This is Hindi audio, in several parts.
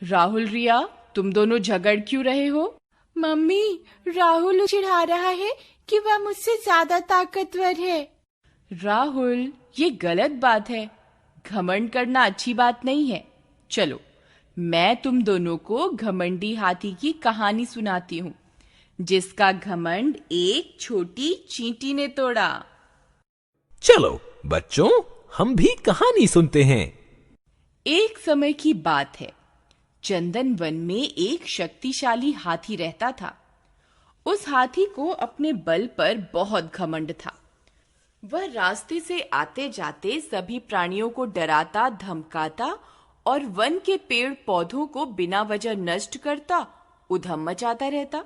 राहुल, रिया, तुम दोनों झगड़ क्यों रहे हो? मम्मी, राहुल चिढ़ा रहा है कि वह मुझसे ज्यादा ताकतवर है। राहुल, ये गलत बात है। घमंड करना अच्छी बात नहीं है। चलो, मैं तुम दोनों को घमंडी हाथी की कहानी सुनाती हूँ, जिसका घमंड एक छोटी चींटी ने तोड़ा। चलो बच्चों, हम भी कहानी सुनते हैं। एक समय की बात है। चंदन वन में एक शक्तिशाली हाथी रहता था। उस हाथी को अपने बल पर बहुत घमंड था। वह रास्ते से आते जाते सभी प्राणियों को डराता, धमकाता और वन के पेड़ पौधों को बिना वजह नष्ट करता, उधम मचाता रहता।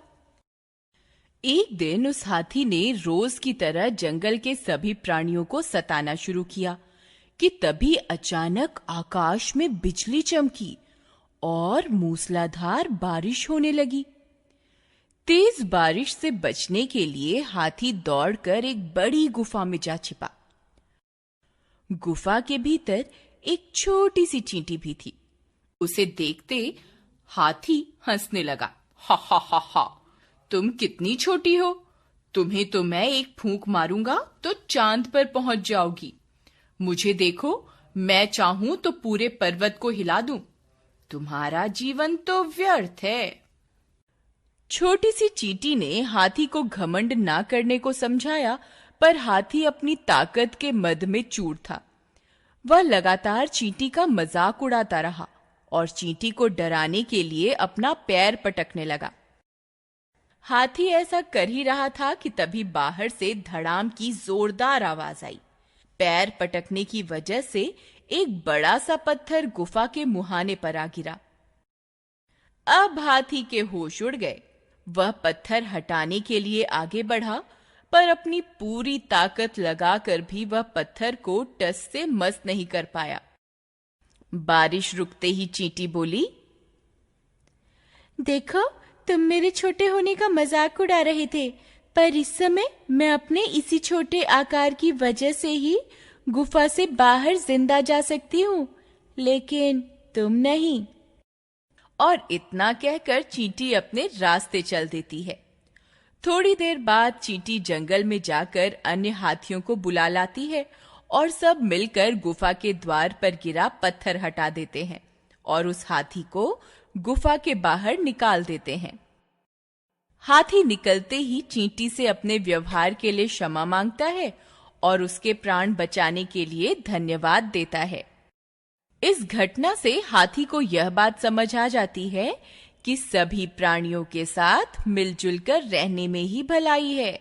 एक दिन उस हाथी ने रोज की तरह जंगल के सभी प्राणियों को सताना शुरू किया कि तभी अचानक आकाश में बिजली चमकी और मूसलाधार बारिश होने लगी। तेज बारिश से बचने के लिए हाथी दौड़कर एक बड़ी गुफा में जा छिपा। गुफा के भीतर एक छोटी सी चींटी भी थी। उसे देखते हाथी हंसने लगा। हा हा हा हा, तुम कितनी छोटी हो। तुम्हें तो मैं एक फूंक मारूंगा तो चांद पर पहुंच जाओगी। मुझे देखो, मैं चाहूं तो पूरे पर्वत को हिला दूं। तुम्हारा जीवन तो व्यर्थ है। छोटी सी चींटी ने हाथी को घमंड ना करने को समझाया, पर हाथी अपनी ताकत के मद में चूर था। वह लगातार चींटी का मजाक उड़ाता रहा और चींटी को डराने के लिए अपना पैर पटकने लगा। हाथी ऐसा कर ही रहा था कि तभी बाहर से धड़ाम की जोरदार आवाज आई। पैर पटकने की वजह से एक बड़ा सा पत्थर गुफा के मुहाने पर आ गिरा। अब हाथी के होश उड़ गए। वह पत्थर हटाने के लिए आगे बढ़ा, पर अपनी पूरी ताकत लगाकर भी वह पत्थर को टस से मस नहीं कर पाया। बारिश रुकते ही चींटी बोली, देखो, तुम मेरे छोटे होने का मजाक उड़ा रहे थे, पर इस समय मैं अपने इसी छोटे आकार की वजह से ही गुफा से बाहर जिंदा जा सकती हूँ, लेकिन तुम नहीं। और इतना कहकर चींटी अपने रास्ते चल देती है। थोड़ी देर बाद चींटी जंगल में जाकर अन्य हाथियों को बुला लाती है और सब मिलकर गुफा के द्वार पर गिरा पत्थर हटा देते हैं और उस हाथी को गुफा के बाहर निकाल देते हैं। हाथी निकलते ही चींटी से अपने व्यवहार के लिए क्षमा मांगता है और उसके प्राण बचाने के लिए धन्यवाद देता है। इस घटना से हाथी को यह बात समझ आ जाती है कि सभी प्राणियों के साथ मिलजुल कर रहने में ही भलाई है।